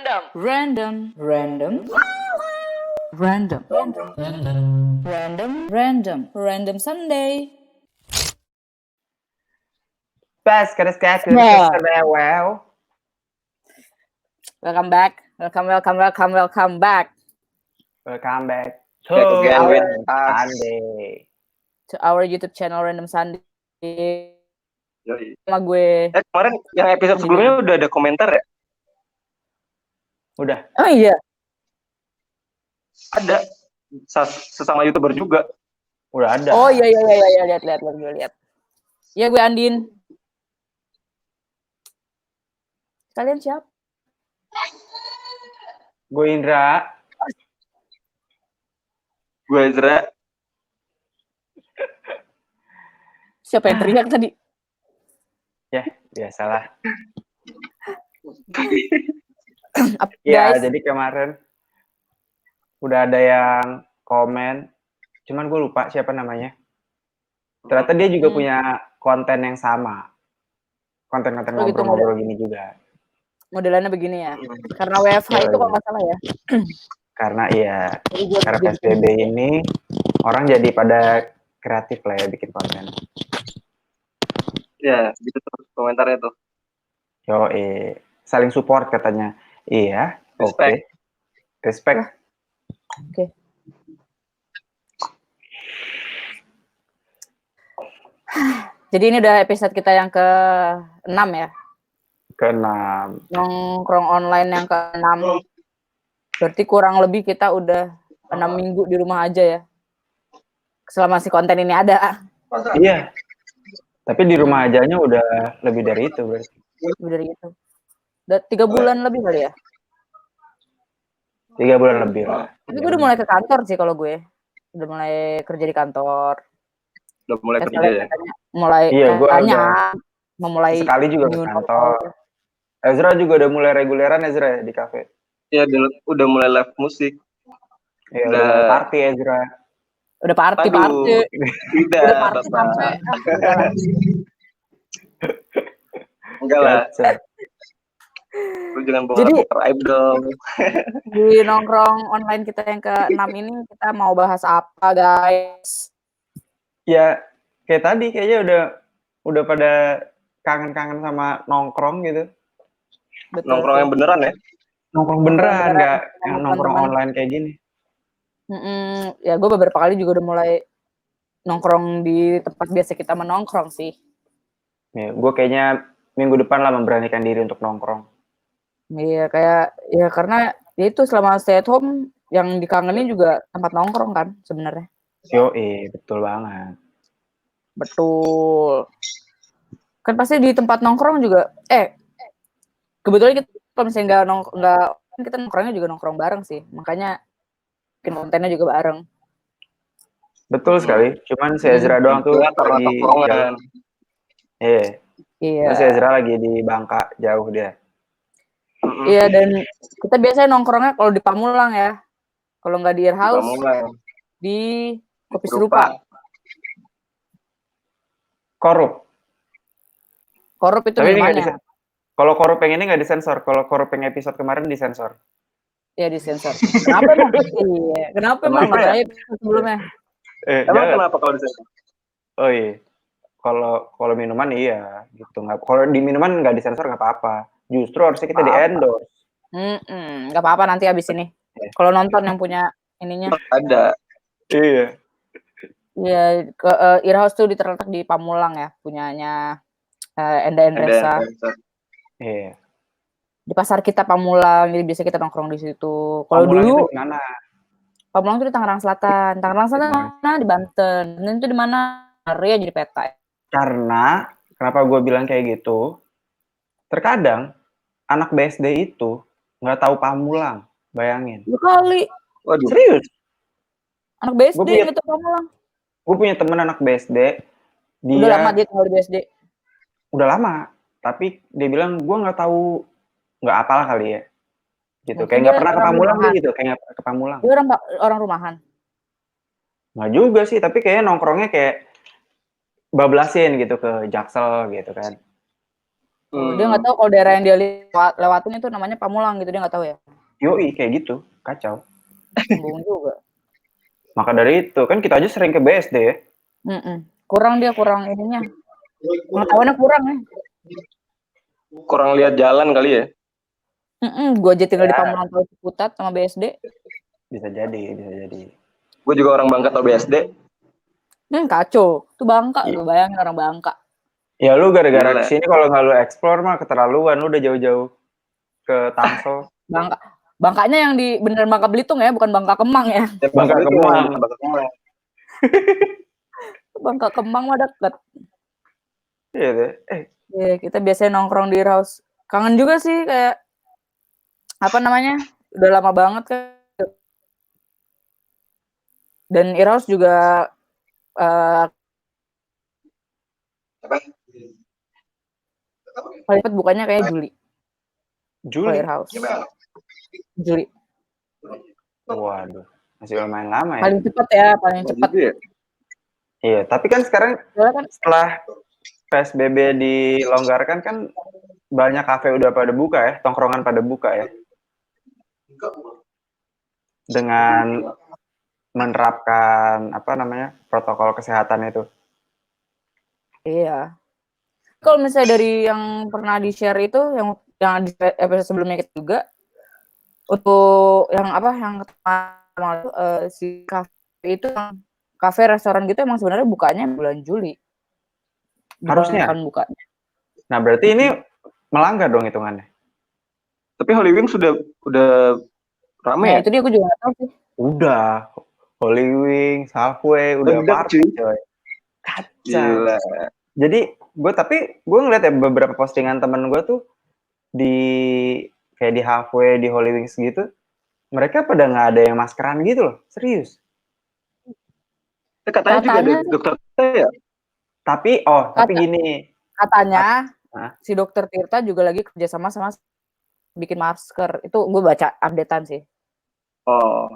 Random. Random. Random. Random. Random. Random Sunday. Wow. Welcome back. Welcome back Welcome back to Back again our with us. Sunday. to our YouTube channel Random Sunday. Yoi. Sama gue. Kemarin yang episode sebelumnya udah ada komentar ya? Udah. Oh iya. Ada. Sesama YouTuber juga. Udah ada. Oh iya lihat gue lihat. Iya gue Andin. Kalian siapa? Gue Indra. Gue Ezra. Siapa yang teriak tadi? Ya, biasalah. Apa, Ya, guys? jadi kemarin udah ada yang komen. Cuman gue lupa siapa namanya. Ternyata dia juga punya konten yang sama. Konten-konten Oh, gitu, ngobrol-ngobrol gini juga. Modelannya begini ya. Karena WFH itu kalau nggak salah ya. Karena iya, Jadi gue karena bikin PSBB ini orang jadi pada kreatif lah ya bikin konten. Ya, gitu terus komentarnya tuh. Saling support katanya. Iya, Respect. Respect. Oke. Jadi ini udah episode kita yang ke-6 ya. Ke-6. Nongkrong online yang ke-6. Berarti kurang lebih kita udah 6 minggu di rumah aja ya. Selama si konten ini ada. Iya. Tapi di rumah ajanya udah lebih dari itu berarti. Lebih dari itu. Udah 3 bulan lebih kali ya. 3 bulan lebih lah. Tapi gue udah mulai ke kantor sih kalau gue. Udah mulai kerja di kantor. Udah mulai kerja ya? Mulai Iya, gue memulai sekali juga ke kantor. Ezra juga udah mulai reguleran Ezra ya di kafe. Iya, udah mulai live musik. Ya, udah mulai party Ezra. Udah party. Tidak, udah party sampai enggak lah. Lu jangan bawa aib dong. Di nongkrong online kita yang ke-6 ini kita mau bahas apa, guys? Ya, kayak tadi kayaknya udah pada kangen-kangen sama nongkrong gitu. Betul, nongkrong yang beneran ya? Nongkrong beneran, nggak yang nongkrong online kayak gini. Ya gue beberapa kali juga udah mulai nongkrong di tempat biasa kita menongkrong sih. Ya, gue kayaknya minggu depan lah memberanikan diri untuk nongkrong. Iya, karena ya itu selama stay at home yang dikangenin juga tempat nongkrong kan sebenarnya. Betul banget. Betul. Kan pasti di tempat nongkrong juga kebetulan kita kalau misalnya nggak kita nongkrongnya juga nongkrong bareng sih. Makanya bikin kontennya juga bareng. Betul sekali. Cuman si Ezra doang tuh lagi jauh. Iya. Si Ezra lagi di Bangka, jauh dia. Iya, dan kita biasanya nongkrongnya kalau di Pamulang ya. Kalau nggak di Earhouse, di Kopi Serupa. Korup itu minumannya. Kalau Korup yang ini nggak disensor. Kalau Korup yang episode kemarin disensor. Iya, disensor. Kenapa emang? Iya. Kenapa emang? Nonton aja sebelumnya. Emang kenapa kalau disensor? Oh iya. Kalau minuman iya gitu. Kalau di minuman nggak disensor nggak apa-apa. Justru harusnya kita di-endorse. Nggak apa-apa nanti abis ini. Kalau nonton yang punya ininya. Ada. Iya. Iya, Earhouse tuh terletak di Pamulang ya, punyanya Enda Endresa. Iya. Di pasar kita Pamulang, jadi biasa kita nongkrong di situ. Kalau dulu di mana? Pamulang tuh di Tangerang Selatan. Tangerang Selatan mana? Di Banten. Dan itu di mana? Area jadi peta. Karena kenapa gue bilang kayak gitu? Terkadang anak BSD itu nggak tahu Pamulang, bayangin. 2 kali. Waduh. Serius? Anak BSD nggak tahu Pamulang. Gue punya temen anak BSD. Udah lama dia tinggal di BSD. Udah lama, tapi dia bilang gue nggak tahu, nggak apalah kali ya. Gitu. Kayak nggak pernah ke Pamulang gitu, kayak nggak pernah ke Pamulang. Dia orang rumahan. Nggak juga sih, tapi kayaknya nongkrongnya kayak bablasin gitu ke Jaksel gitu kan. Dia nggak tahu kalau daerah yang dia lewatin itu namanya Pamulang gitu, dia nggak tahu ya. Yoi, kayak gitu. Kacau. Sombong juga. Maka dari itu, kan kita aja sering ke BSD ya. Kurang ininya. Pengetahuannya kurang ya. Kurang lihat jalan kali ya. Gue aja tinggal di Pamulang Tahu Ciputat sama BSD. Bisa jadi. Gue juga orang Bangka atau BSD. Kacau. Tuh Bangka, tuh bayangin orang Bangka. Ya lu gara-gara kesini kalau nggak lu explore mah keterlaluan, lu udah jauh-jauh ke Tangsel. Bangkanya yang di bener Bangka Belitung ya, bukan Bangka Kemang ya. Bangka Kemang. Bangka Kemang mah deket. Iya deh. Kita biasanya nongkrong di House. Kangen juga sih kayak apa namanya? Udah lama banget kan. Dan Iraus juga paling cepat bukanya kayak Juli. Firehouse. Juli. Waduh, masih lumayan lama ya. Paling cepat. Iya, tapi kan sekarang setelah PSBB dilonggarkan kan banyak kafe udah pada buka ya, tongkrongan pada buka ya. Dengan menerapkan protokol kesehatan itu. Iya. Kalau misalnya dari yang pernah di-share itu yang di episode sebelumnya kita juga untuk yang si kafe itu kafe restoran gitu emang sebenarnya bukanya bulan Juli. Harusnya bukanya. Nah, berarti ini melanggar dong hitungannya. Tapi Holy Wings udah rame ya? Itu dia, aku juga nggak tahu sih. Udah. Holy Wings, Halfway, udah party coy. Kacau. Jadi gue ngeliat ya beberapa postingan temen gue tuh kayak di Halfway, di Holy Wings gitu, mereka pada nggak ada yang maskeran gitu loh, serius. Katanya juga ada dokter ya? Tapi gini. Katanya si Dokter Tirta juga lagi kerjasama sama bikin masker. Itu gue baca updatean sih. Oh.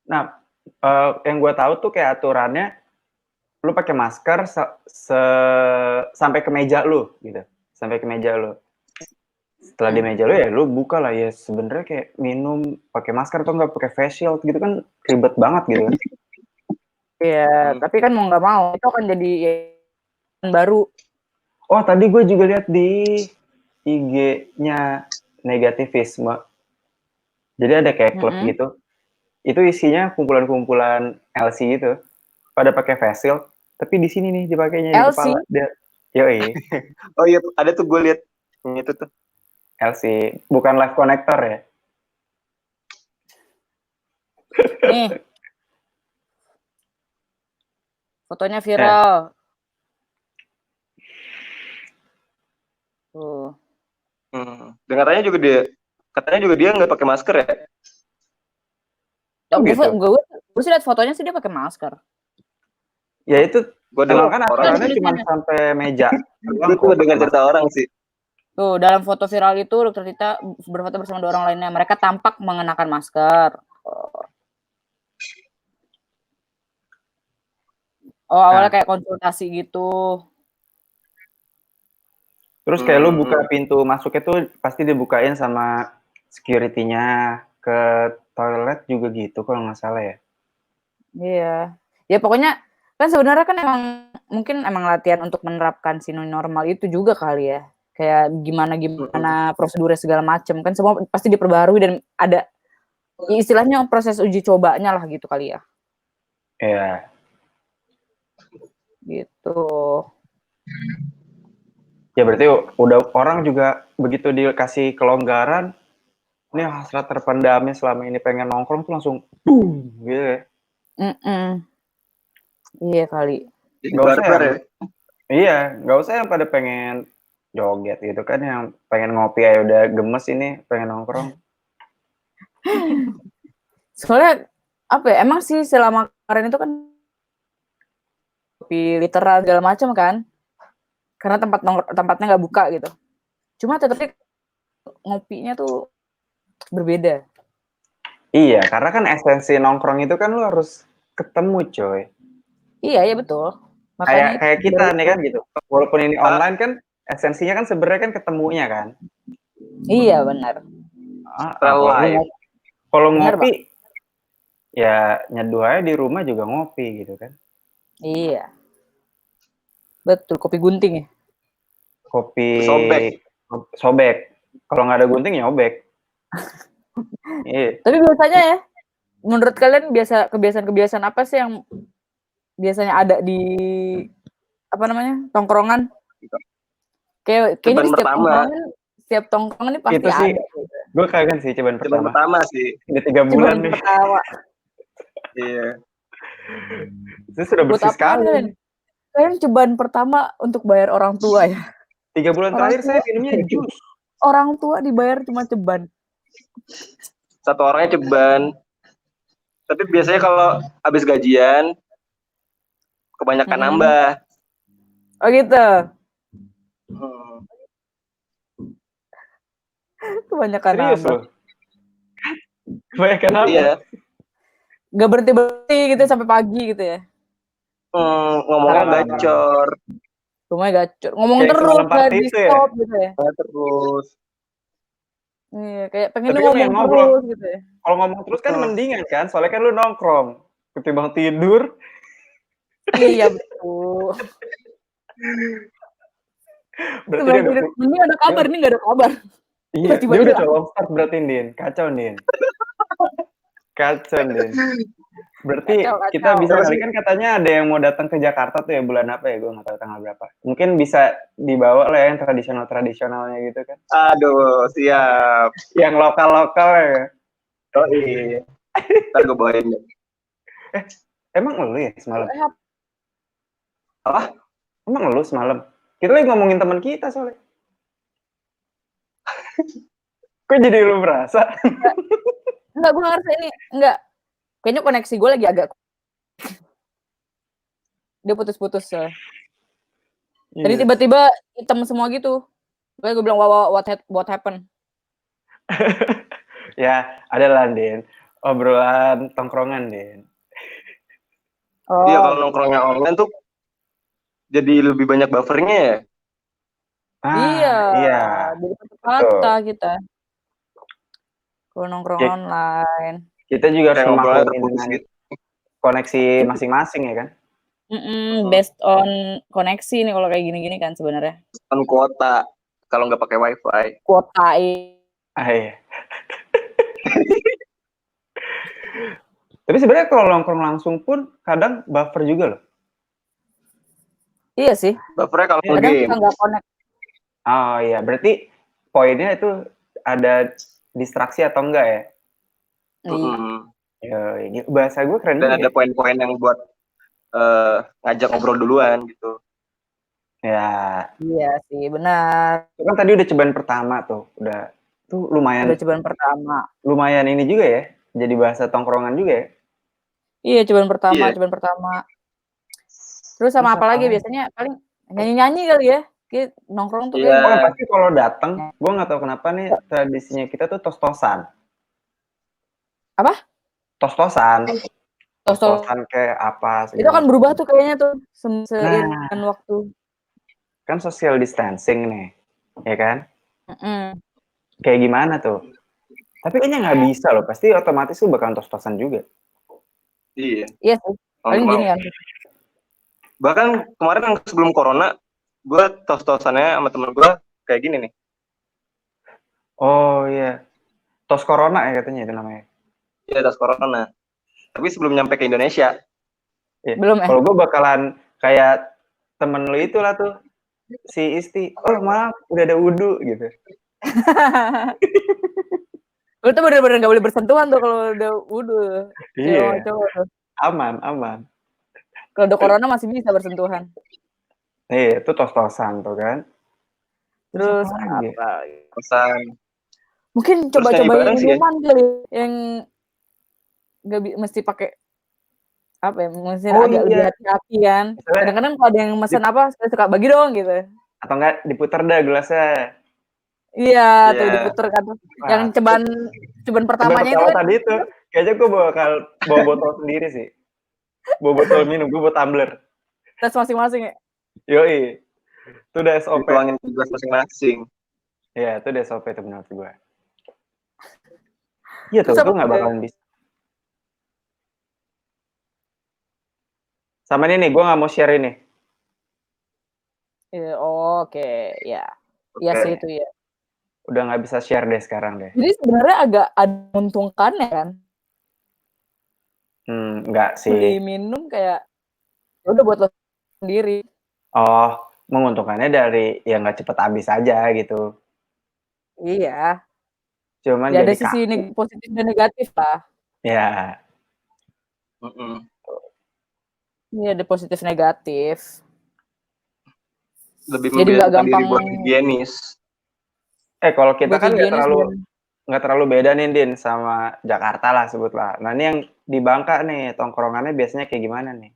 Nah, yang gue tahu tuh kayak aturannya, lu pakai masker sampai ke meja lu gitu, sampai ke meja lu. Setelah di meja lu ya lu buka lah ya, sebenarnya kayak minum pakai masker atau nggak pakai face shield gitu kan ribet banget gitu. Iya, tapi kan mau nggak mau itu akan jadi yang baru. Oh, tadi gue juga lihat di IG-nya Negativisme. Jadi ada kayak klub gitu. Itu isinya kumpulan-kumpulan LC gitu. Pada pakai face shield, tapi di sini nih dipakainya di kepala. Yoi. Oh iya, ada tuh gue lihat itu tuh. LC, bukan live connector ya. Nih. Fotonya viral. Tuh. Katanya juga dia nggak pakai masker ya? Gue sih lihat fotonya sih dia pakai masker. Ya itu, emang kan aturannya cuma sampai meja. Itu tuh dengan cerita orang sih. Tuh, dalam foto viral itu Dokter Tita berfoto bersama 2 orang lainnya. Mereka tampak mengenakan masker. Awalnya kayak konsultasi gitu. Terus kayak lu buka pintu masuknya tuh pasti dibukain sama security-nya, ke toilet juga gitu kalau nggak salah ya. Iya. Ya pokoknya kan sebenarnya kan mungkin latihan untuk menerapkan si new normal itu juga kali ya. Kayak gimana prosedurnya segala macam kan semua pasti diperbarui dan ada istilahnya proses uji cobanya lah gitu kali ya. Iya. Gitu. Ya berarti udah orang juga begitu dikasih kelonggaran, ini hasrat terpendamnya selama ini pengen nongkrong tuh langsung boom gitu ya. Iya kali. Nggak usah ya. Iya, nggak usah yang pada pengen joget gitu kan, yang pengen ngopi aja udah gemes ini pengen nongkrong. Soalnya apa ya, emang sih selama kemarin itu kan kopi literal segala macam kan, karena tempatnya nggak buka gitu. Cuma tetap ngopinya tuh berbeda. Iya, karena kan esensi nongkrong itu kan lu harus ketemu coy. Iya betul. Makanya kayak kita nih kan gitu. Walaupun ini online kan esensinya kan sebenarnya kan ketemunya kan. Iya benar. Real life. Kalau Benar, ngopi ya nyeduh aja di rumah juga ngopi gitu kan. Iya. Betul, kopi gunting ya. Kopi Sobek. Kalau nggak ada gunting nyobek. Iya. Tapi biasanya ya, menurut kalian kebiasaan-kebiasaan apa sih yang biasanya ada di apa namanya tongkrongan? Kayaknya Ceban di pertama. setiap tongkrongan ini pasti Itu sih, ada. Gitu. gue kangen sih ceban Ceban pertama sih. Udah 3 bulan nih. Pertama. Iya. Itu sudah bersih sekali. Kalian ceban pertama untuk bayar orang tua ya. 3 bulan terakhir saya minumnya jus. Orang tua dibayar cuma ceban. Satu orangnya ceban. Tapi biasanya kalau habis gajian kebanyakan nambah. Oh gitu. Kebanyakan serius nambah. Loh. Kebanyakan nambah. Iya. Gak berhenti gitu sampai pagi gitu ya. Ngomongnya gacor. Rumahnya gacor. Ngomong kayak terus gak di stop ya? gitu ya. Terus. Iya, kayak pengen Tapi ngomong terus gitu ya. Kalau ngomong terus kan mendingan kan, soalnya kan lu nongkrong. Ketimbang tidur. Iya betul. Berarti dia udah... Ini ada kabar, ini gak ada kabar. Iya, dia udah long start berarti, Din. Kacau, Din. Berarti kita bisa kali kan katanya ada yang mau datang ke Jakarta tuh ya bulan apa ya, gue nggak tahu tanggal berapa. Mungkin bisa dibawa lah yang tradisionalnya gitu kan. Aduh, siap. Yang lokal ya. Oh iya. Ntar gue bawain. Emang lu ya semalam? Apa? Emang lu semalam? Kita lagi ngomongin teman kita soalnya. Kok jadi lu merasa? Enggak, gue ngerasa ini. Enggak. Kayaknya koneksi gue lagi agak... Dia putus-putus. Jadi tiba-tiba hitam semua gitu. Gue bilang, what happened? Ya, ada lah, Din. Obrolan tongkrongan, Din. Oh. Iya, kalau nongkrongnya online tuh jadi lebih banyak buffernya ya? Iya. Jadi kata kita. Kalau nongkrong online. Kita juga harus memaklumi dengan koneksi masing-masing ya kan? Based on koneksi nih kalau kayak gini-gini kan sebenarnya. On kuota. Kalau nggak pakai wifi. Kuota iya. Tapi sebenarnya kalau nongkrong langsung pun kadang buffer juga loh. Iya sih. Buffernya kalau kadang kita nggak connect. Oh iya, berarti poinnya itu ada distraksi atau enggak ya? Iya. Bahasa gue keren. Dan ada poin-poin yang buat ngajak ngobrol duluan gitu. Ya. Iya sih, benar. Itu kan tadi udah ceban pertama tuh, tuh lumayan. Udah ceban pertama. Lumayan ini juga ya, jadi bahasa tongkrongan juga ya. Iya, ceban pertama. Terus sama apa lagi biasanya paling nyanyi-nyanyi kali ya. Kita nongkrong tuh kayak pasti kalau datang, gue nggak tahu kenapa nih tradisinya kita tuh tos-tosan. Apa? Tos-tosan kayak apa? Itu kan berubah tuh kayaknya tuh seiring waktu. Kan social distancing nih, ya kan? Kayak gimana tuh? Tapi kayaknya nggak bisa loh, pasti otomatis tuh bakalan tos-tosan juga. Iya. Iya sih. Paling gini kan. Bahkan kemarin sebelum corona, gue tos-tosannya sama temen gue kayak gini nih. Oh iya, tos corona ya katanya itu namanya. Iya, tos corona. Tapi sebelum nyampe ke Indonesia. Ya. Belum ya? Kalau gue bakalan kayak temen lu itulah tuh, si Isti. Oh maaf, udah ada wudhu gitu. Lu tuh bener-bener gak boleh bersentuhan tuh kalau udah wudhu. Iya. Aman. Kalau udah corona masih bisa bersentuhan. Iya, itu tos-tosan tuh kan. Terus apa? Tosan. Mungkin coba-cobain minuman kali yang gak mesti pakai apa ya, mesti agak lebih hati-hati kan. Kadang-kadang kalau ada yang mesen apa, saya suka bagi dong gitu. Atau enggak diputer dah gelasnya. Iya, tuh diputer kan. Yang ceban pertamanya itu kan. Tadi itu, kayaknya gue bakal bawa botol sendiri sih. Bawa botol minum, gue bawa tumbler. Tes masing-masing ya? Yoi. Itu udah SOP. Dituangin tugas masing-masing. Iya, itu udah SOP tuh menurut gue. Iya tuh, Terus gue apa nggak bakalan bisa. Sama ini nih, gue nggak mau share ini. oke, ya. Iya Oke. sih itu ya. Udah nggak bisa share deh sekarang deh. Jadi sebenarnya agak ada menguntungkannya kan. Nggak Beli sih. minum kayak ya udah buat lo sendiri. Oh, menguntungkannya dari ya nggak cepet habis aja gitu. Iya. Cuman Ya ada jadi sisi kaku. positif dan negatif lah. Ya, Iya ada positif negatif. Lebih Jadi nggak membiasakan diri gampang buat higienis. kalau kita buat kan higienis dan nggak terlalu beda nih Din sama Jakarta lah sebutlah. Nah ini yang di Bangka nih tongkrongannya biasanya kayak gimana nih?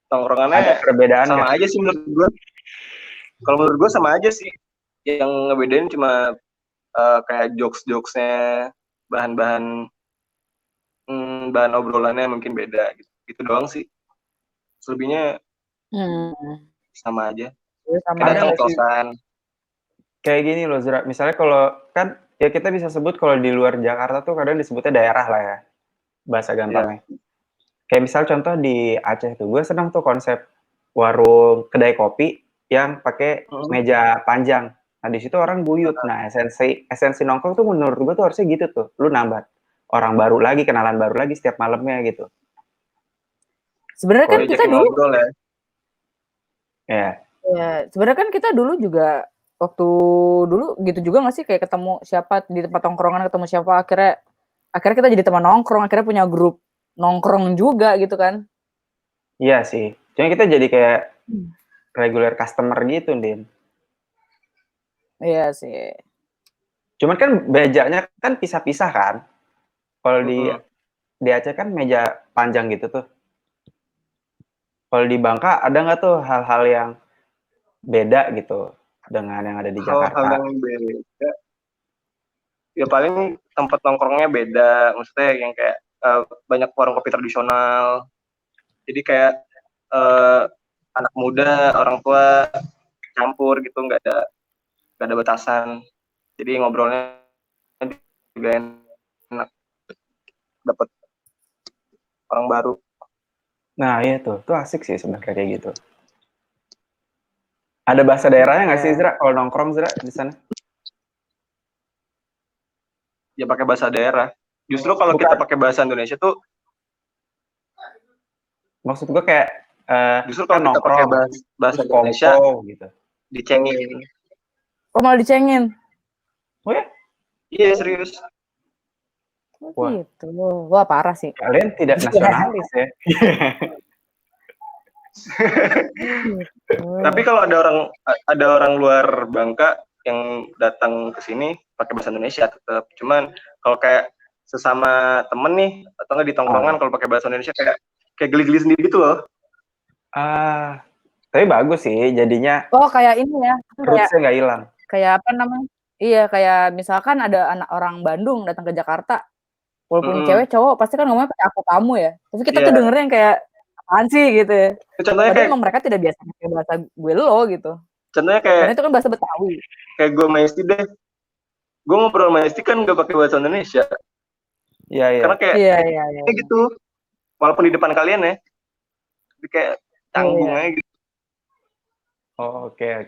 Tongkrongannya Ada perbedaan sama nggak? aja sih menurut gue. Kalau menurut gue sama aja sih. Yang ngebedain cuma kayak jokes-jokesnya, bahan-bahan bahan obrolannya mungkin beda gitu. Gitu doang sih. Selebihnya sama aja. ya sama Kayak Ada nggak sih tos-tosan. kayak gini loh Zra? Misalnya kalau kan ya kita bisa sebut kalau di luar Jakarta tuh kadang disebutnya daerah lah ya bahasa gampangnya. Kayak misal contoh di Aceh tuh, gue senang tuh konsep warung kedai kopi yang pakai meja panjang. Nah di situ orang buyut. Nah esensi nongkrong tuh menurut gue tuh harusnya gitu tuh. Lu nambah orang baru lagi, kenalan baru lagi setiap malamnya gitu. sebenarnya kan kita Diajakin dulu ngobrol ya. Ya, ya sebenarnya kan kita dulu juga waktu dulu gitu juga nggak sih kayak ketemu siapa di tempat tongkrongan ketemu siapa akhirnya kita jadi teman nongkrong akhirnya punya grup nongkrong juga gitu kan. iya sih. Cuma kita jadi kayak regular customer gitu, Din. Iya sih. Cuman kan mejanya kan pisah-pisah kan. Kalau di Aceh kan meja panjang gitu tuh. Kalau di Bangka ada nggak tuh hal-hal yang beda gitu dengan yang ada di Hal-hal Jakarta? yang beda. Ya paling tempat nongkrongnya beda. Maksudnya yang kayak banyak warung kopi tradisional. Jadi kayak anak muda, orang tua campur gitu, nggak ada batasan. Jadi ngobrolnya juga enak, dapat orang baru. Nah iya tuh asik sih sebenarnya kayak gitu. Ada bahasa daerahnya nggak sih Zra kalau nongkrong Zra di sana? Ya pakai bahasa daerah. Justru kalau kita pakai bahasa Indonesia tuh, maksud gue kayak justru kan kalau kita pakai nongkrong bahasa terus Indonesia kongko gitu. dicengin. Oh malah dicengin. Oh ya? Iya serius. Wah. Gitu. Wah parah sih. Kalian tidak nasionalis ya? Tapi kalau ada orang luar Bangka yang datang ke sini pakai bahasa Indonesia tetap. Cuman kalau kayak sesama temen nih atau nggak di tongkrongan kalau pakai bahasa Indonesia kayak geli-geli sendiri gitu loh. Tapi bagus sih jadinya. Oh kayak ini ya. Rootsnya nggak hilang. Kayak apa namanya? Iya kayak misalkan ada anak orang Bandung datang ke Jakarta. Walaupun cewek cowok pasti kan ngomongnya pakai aku kamu ya. Tapi kita tuh dengernya yang kayak apaan sih gitu ya. Contohnya padahal emang mereka tidak biasa pakai bahasa gue lo gitu. Contohnya kayak karena itu kan bahasa Betawi. Kayak gue sama Isti deh. Gue ngobrol sama Isti kan gak pakai bahasa Indonesia. Iya. Karena kayak kayak gitu. Walaupun di depan kalian ya. Tapi kayak canggung aja gitu. Oh, oke.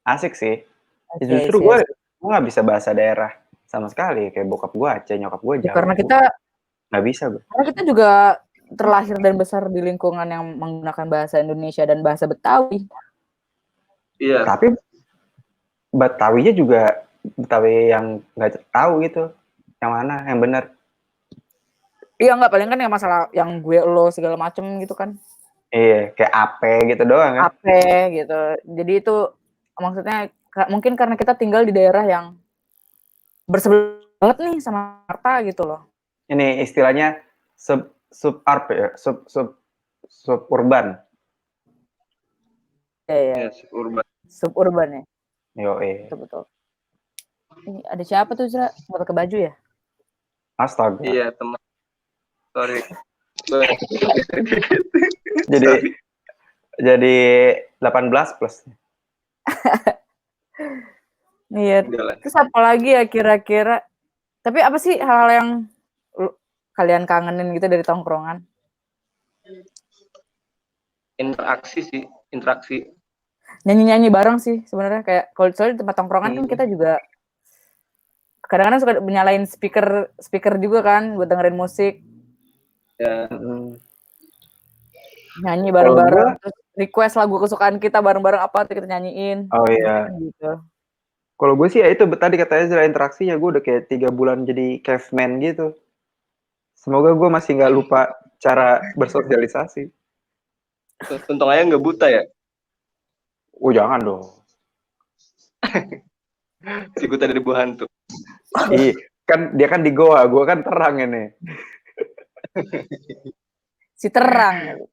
Asik sih. Justru sih. gue nggak bisa bahasa daerah sama sekali. Kayak bokap gue Aceh, nyokap gue Jawa. Karena kita nggak bisa gue. Karena kita juga terlahir dan besar di lingkungan yang menggunakan bahasa Indonesia dan bahasa Betawi. Iya. Tapi Betawinya juga Betawi yang nggak tahu gitu. Yang mana yang benar. Iya nggak, paling kan yang masalah yang gue lo segala macem gitu kan. Iya, kayak ape gitu doang kan. Ape gitu. Jadi itu maksudnya mungkin karena kita tinggal di daerah yang bersebelahan banget nih sama Jakarta gitu loh. Ini istilahnya suburban. Iya. Suburban ya. Betul. Ini ada siapa tuh Zra? Nggak pakai baju ya? Astaga. Iya teman. Sorry. Jadi Jadi 18 plus. Iya. Enggak lah. Terus apa lagi ya kira-kira? Tapi apa sih hal-hal yang kalian kangenin gitu dari tongkrongan? Interaksi. Nyanyi-nyanyi bareng sih sebenarnya, kayak kalau soalnya di tempat tongkrongan kan kita juga kadang-kadang suka nyalain speaker juga kan buat dengerin musik, Ya, nyanyi Kalau bareng-bareng, gua, terus request lagu kesukaan kita bareng-bareng apa tuh kita nyanyiin. oh Biasanya iya. kan gitu. Kalau gue sih ya itu tadi katanya setelah interaksi ya gue udah kayak 3 bulan jadi caveman gitu. Semoga gue masih nggak lupa cara bersosialisasi. untung aja nggak buta ya. Oh jangan dong. Si buta dari buah hantu. Ih, kan dia kan di goa, gue kan terang ini. Si terang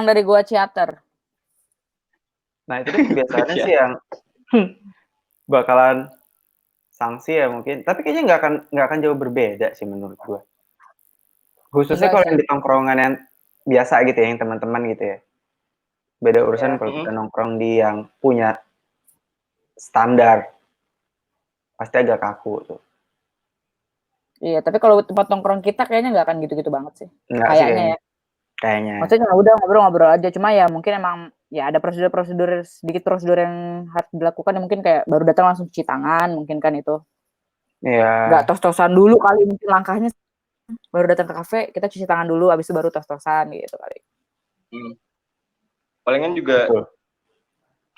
dari gua Ciater. Nah itu tuh kebiasaannya sih yang bakalan sanksi ya mungkin. Tapi kayaknya nggak akan jauh berbeda sih menurut gue. Khususnya Enggak kalau sih. yang di tongkrongan yang biasa gitu ya, yang teman-teman gitu ya. Beda urusan Ya. kalau kita nongkrong di yang punya standar, pasti agak kaku tuh. Iya, tapi kalau tempat nongkrong kita kayaknya nggak akan gitu-gitu banget sih. Enggak sih Kayaknya ya. Kayaknya. Maksudnya udah ngobrol-ngobrol aja, cuma ya mungkin emang ya ada sedikit prosedur yang harus dilakukan, ya mungkin kayak baru datang langsung cuci tangan, mungkin kan itu. Iya. Nggak tos-tosan dulu kali, mungkin langkahnya baru datang ke kafe kita cuci tangan dulu, habis itu baru tos-tosan gitu kali. Palingan juga Betul.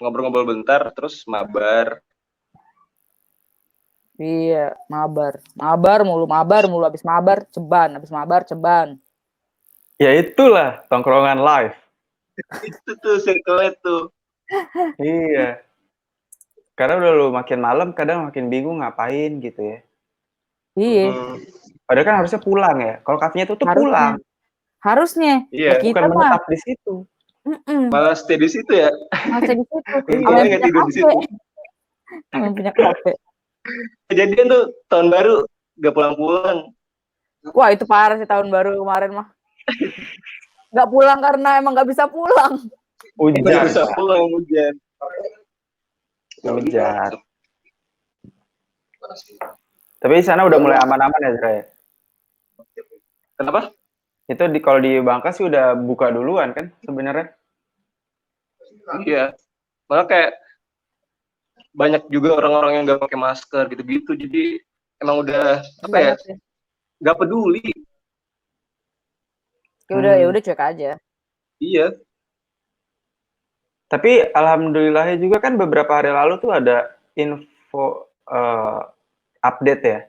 ngobrol-ngobrol bentar terus mabar. Iya, mabar mulu, habis mabar ceban. Ya itulah tongkrongan live. Itu tuh circle tuh. Iya. Karena udah lu makin malam, kadang makin bingung ngapain gitu ya. Iya. Padahal kan harusnya pulang ya. Kalau kafenya tutup pulang. Harusnya. Iya. Ya kita Bukan menetap di situ. Malah stay di situ ya. Malah di situ. Iya, nggak tidur di situ. Yang punya kafe. Kejadian tuh tahun baru gak pulang-pulang. Wah itu parah sih tahun baru kemarin mah. Gak pulang karena emang gak bisa pulang. Hujan. Gak bisa pulang hujan. Tapi di sana udah mulai aman-aman ya Zra ya? Kenapa? Itu kalau di Bangka sih udah buka duluan kan sebenarnya? Iya. Malah kayak banyak juga orang-orang yang gak pakai masker gitu-gitu. Jadi emang udah apa ya? Gak peduli. Ya udah cuek aja. Iya. Tapi alhamdulillahnya juga kan beberapa hari lalu tuh ada info update ya.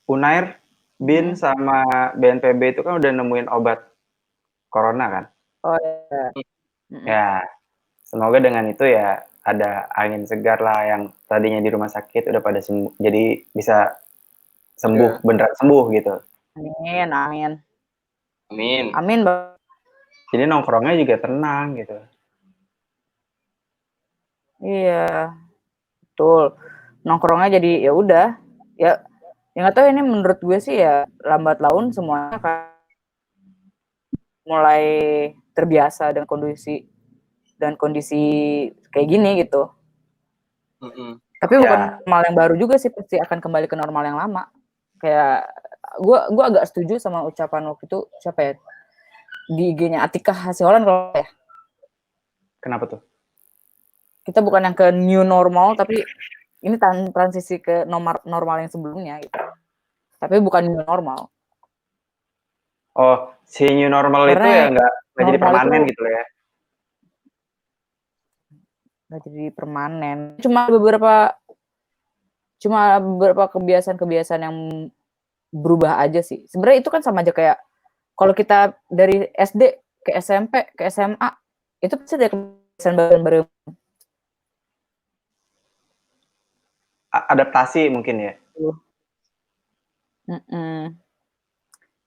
Unair, BIN sama BNPB itu kan udah nemuin obat corona kan? Oh iya. Ya, semoga dengan itu ya ada angin segar lah yang tadinya di rumah sakit udah pada sembuh, jadi bisa sembuh, beneran sembuh gitu. Amin. Jadi nongkrongnya juga tenang gitu. Iya, betul. Nongkrongnya jadi ya udah, ya nggak tahu ini menurut gue sih ya lambat laun semuanya akan mulai terbiasa dengan kondisi kayak gini gitu. Tapi bukan normal yang baru juga sih, pasti akan kembali ke normal yang lama. Kayak gue agak setuju sama ucapan waktu itu siapa ya di IG-nya Atika Hasiholan kalau ya. Kenapa tuh? Kita bukan yang ke new normal, tapi ini transisi ke normal yang sebelumnya gitu. Tapi bukan new normal. Oh, si new normal karena itu ya nggak jadi permanen gitu ya? Nggak jadi permanen. Cuma beberapa kebiasaan-kebiasaan yang berubah aja sih. Sebenarnya itu kan sama aja kayak kalau kita dari SD ke SMP ke SMA itu pasti ada kebiasaan baru. Adaptasi mungkin ya.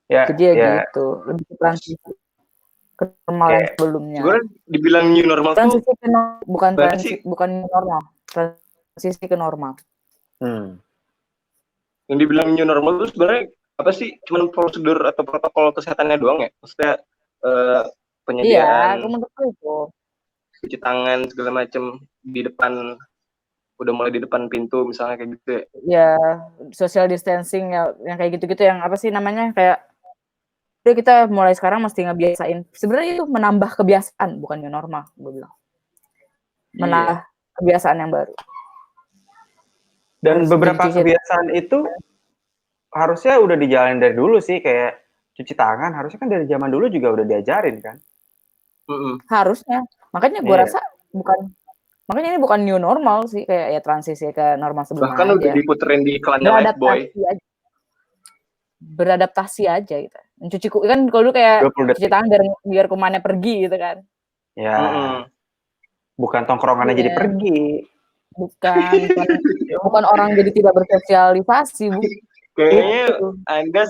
Ya, jadi ya gitu, lebih ke transisi ke normal yang sebelumnya. Gue dibilang new normal transisi tuh bukan new normal, transisi ke normal. Yang dibilang new normal itu sebenarnya apa sih? Cuman prosedur atau protokol kesehatannya doang ya? Maksudnya penyediaan menurutku itu. cuci tangan segala macam di depan, udah mulai di depan pintu misalnya kayak gitu ya. Ya, social distancing ya, yang kayak gitu-gitu, yang apa sih namanya, kayak udah kita mulai sekarang mesti ngebiasain. Sebenarnya itu menambah kebiasaan, bukan new normal, gue bilang. Menambah kebiasaan yang baru. Dan Harus beberapa jadi kebiasaan itu harusnya udah dijalanin dari dulu sih, kayak cuci tangan harusnya kan dari zaman dulu juga udah diajarin kan. Harusnya. Makanya gue Iya. rasa makanya ini bukan new normal sih, kayak ya transisi ke normal sebelumnya Bahkan aja. udah diputerin di iklannya Lifebuoy. Beradaptasi aja gitu. Mencuci kan kalau dulu kayak 20 cuci detik. tangan biar kumannya pergi gitu kan. Ya. Bukan tongkrongannya jadi pergi. Bukan orang jadi tidak bersosialisasi, Bu. Kayaknya Anda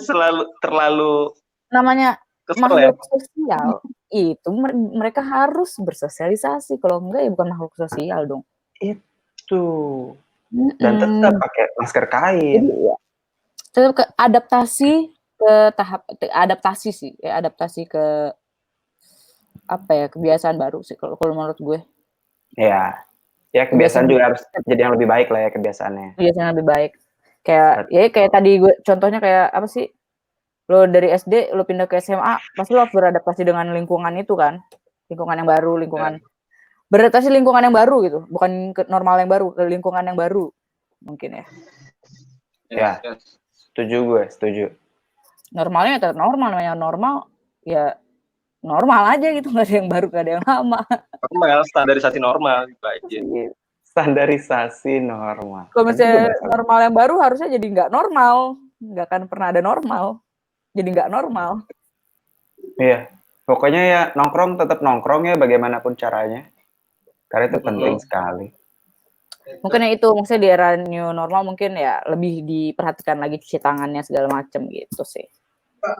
terlalu namanya kesel makhluk sosial itu mereka harus bersosialisasi, kalau enggak ya bukan makhluk sosial dong. Itu. Dan tetap pakai masker kain. Jadi ya, tetap ke adaptasi ke apa ya, kebiasaan baru sih kalau menurut gue. Ya kebiasaan juga harus jadi yang lebih baik lah ya kebiasaannya. Kebiasaan lebih baik. Kayak tadi gue contohnya kayak apa sih? Lo dari SD lo pindah ke SMA, pasti lo harus beradaptasi dengan lingkungan itu kan. Lingkungan yang baru, beradaptasi lingkungan yang baru gitu, bukan ke normal yang baru, ke lingkungan yang baru mungkin ya. Ya, setuju. Normalnya tetap normal, namanya normal ya normal aja gitu, nggak ada yang baru, nggak ada yang lama. Normal, standarisasi normal gitu aja. Standarisasi normal. Kalau misalnya normal yang baru harusnya jadi nggak normal, nggak akan pernah ada normal, jadi nggak normal. Iya, pokoknya ya nongkrong tetap nongkrong ya bagaimanapun caranya, karena itu penting sekali. Mungkin itu maksudnya di era new normal mungkin ya lebih diperhatikan lagi cuci tangannya segala macam gitu sih.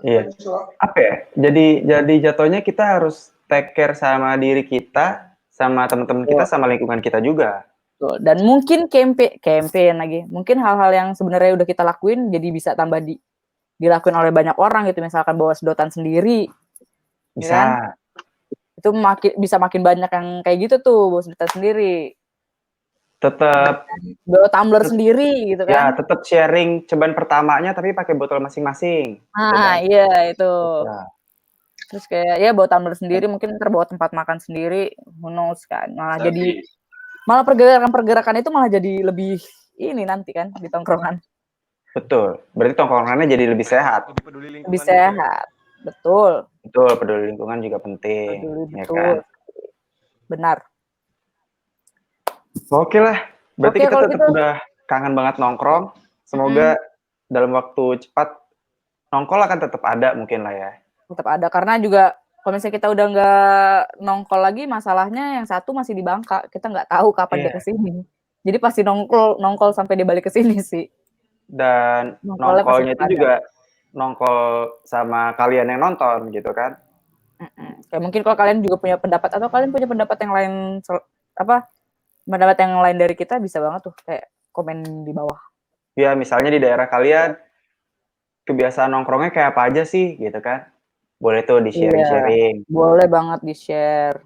Iya. Apa ya? Jadi jatuhnya kita harus take care sama diri kita, sama teman-teman kita, sama lingkungan kita juga. Dan mungkin campaign lagi. Mungkin hal-hal yang sebenarnya udah kita lakuin jadi bisa tambah dilakuin oleh banyak orang gitu, misalkan bawa sedotan sendiri. Bisa. Ya kan? Itu bisa makin banyak yang kayak gitu tuh, bawa sedotan sendiri. Tetap bawa tumbler sendiri gitu kan. Ya, tetap sharing ceban pertamanya tapi pakai botol masing-masing. Iya itu. Ya. Terus kayak ya bawa tumbler sendiri, mungkin terbawa tempat makan sendiri, who knows kan. Malah pergerakan itu malah jadi lebih ini nanti kan di tongkrongan. Betul. Berarti tongkrongannya jadi lebih sehat. Lebih sehat. Betul. Peduli lingkungan juga penting. Ya kan? Benar. Oke lah. Berarti kita tetap udah kangen banget nongkrong. Semoga dalam waktu cepat nongkrong akan tetap ada mungkin lah ya. Tetap ada, karena juga kalau misalnya kita udah nggak nongkrong lagi, masalahnya yang satu masih di Bangka, kita nggak tahu kapan dia kesini. Jadi pasti nongkrong sampai dia balik ke sini sih. Dan nongkrongnya itu juga nongkrong sama kalian yang nonton gitu kan. Kayak mungkin kalau kalian juga punya pendapat, atau kalian punya pendapat yang lain pendapat yang lain dari kita, bisa banget tuh kayak komen di bawah. Ya, misalnya di daerah kalian kebiasaan nongkrongnya kayak apa aja sih gitu kan. Boleh tuh di-sharing. Boleh banget di-share.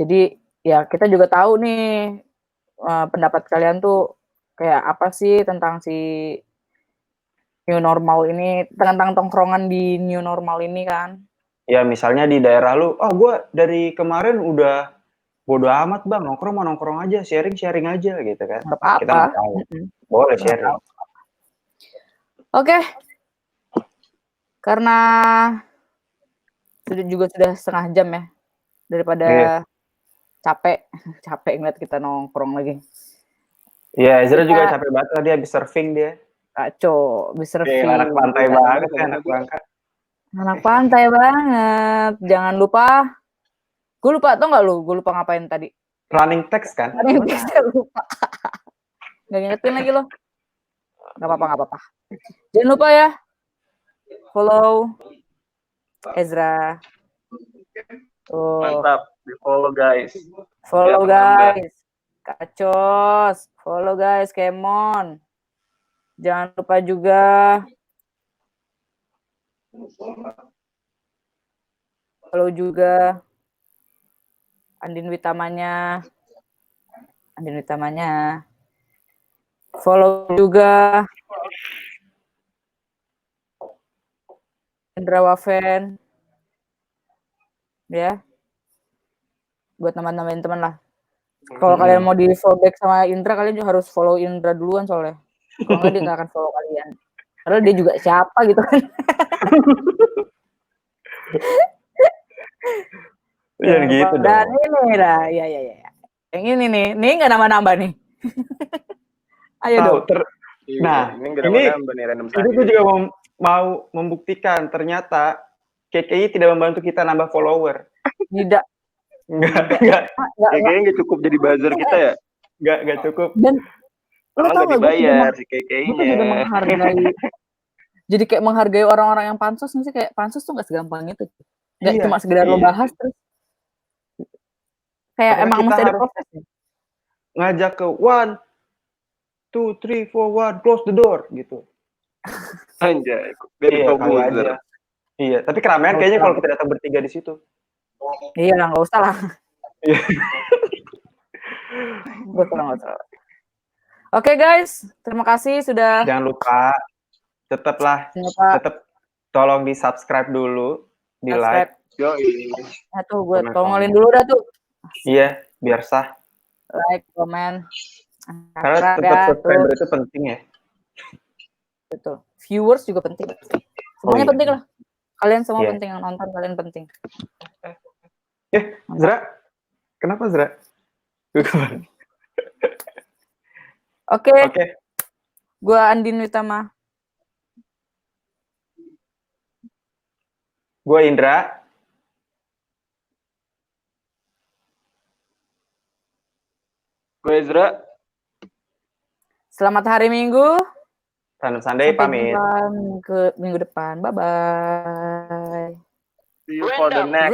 Jadi ya kita juga tahu nih pendapat kalian tuh kayak apa sih tentang si new normal ini, tentang tongkrongan di new normal ini kan. Ya misalnya di daerah lu, gue dari kemarin udah bodo amat bang, nongkrong mau nongkrong aja, sharing aja gitu kan. Nggak apa-apa. Kita nggak tahu. Boleh sharing. Oke. Karena sudah setengah jam ya, daripada capek ngeliat kita nongkrong lagi. Iya, Ezra juga capek banget tadi habis surfing dia. Kacau, habis surfing. Anak pantai banget ya, anak Bangka. Anak pantai banget. Jangan lupa, gue lupa, tau nggak lu? Gue lupa ngapain tadi. Running text kan? Running text lupa. Nggak ngingetin lagi lo. Nggak apa-apa. Jangan lupa ya, follow Ezra. Mantap, di follow guys. Follow guys. Kacos. Follow guys, Kemon. Jangan lupa juga Follow juga Andin Witamanya. Follow juga Indra Wafen. Ya. Buat teman-teman teman lah. Kalau kalian mau di follow back sama Indra, kalian juga harus follow Indra duluan soalnya. Kalau nggak dia nggak akan follow kalian. Padahal dia juga siapa gitu kan. Jangan gitu dong. Dan ini lah, ya. Yang ini nih nggak nambah-nambah nih. Ayo dong. Nah, ini nggak nambah nih random ini gue juga mau membuktikan ternyata KKI tidak membantu kita nambah follower. Tidak. Enggak. Kayaknya nggak cukup jadi buzzer kita ya. Enggak cukup. Dan lo tau nggak dibayar si KKI-nya. Gue juga menghargai. Jadi kayak menghargai orang-orang yang pansos sih, kayak pansos tuh nggak segampang itu. Nggak cuma sekedar lo bahas terus. Kayak apakah emang mesti ada prosesnya. Ngajak ke 1, 2, 3, 4, 1, close the door gitu. Anjay, dari buzzer. Iya, tapi keramaian kayaknya kalau kita datang bertiga di situ. Iya lah, nggak usah lah. Nggak usah. Oke guys, terima kasih sudah. Jangan lupa, tetap tolong di subscribe dulu, di like. Ya tuh, gue tolongin dulu dah tuh. Iya, biar sah. Like, komen. Karena tetap subscriber itu penting ya. Betul. Viewers juga penting. Semuanya penting lah. Kalian semua penting, yang nonton kalian penting. Zra, kenapa Zra? Oke. Gua Andin Witama. Gua Indra. Gue Ezra. Selamat hari Minggu. Random Sunday pamit. Ke minggu depan. Bye-bye. See you for the next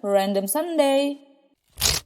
Random Sunday.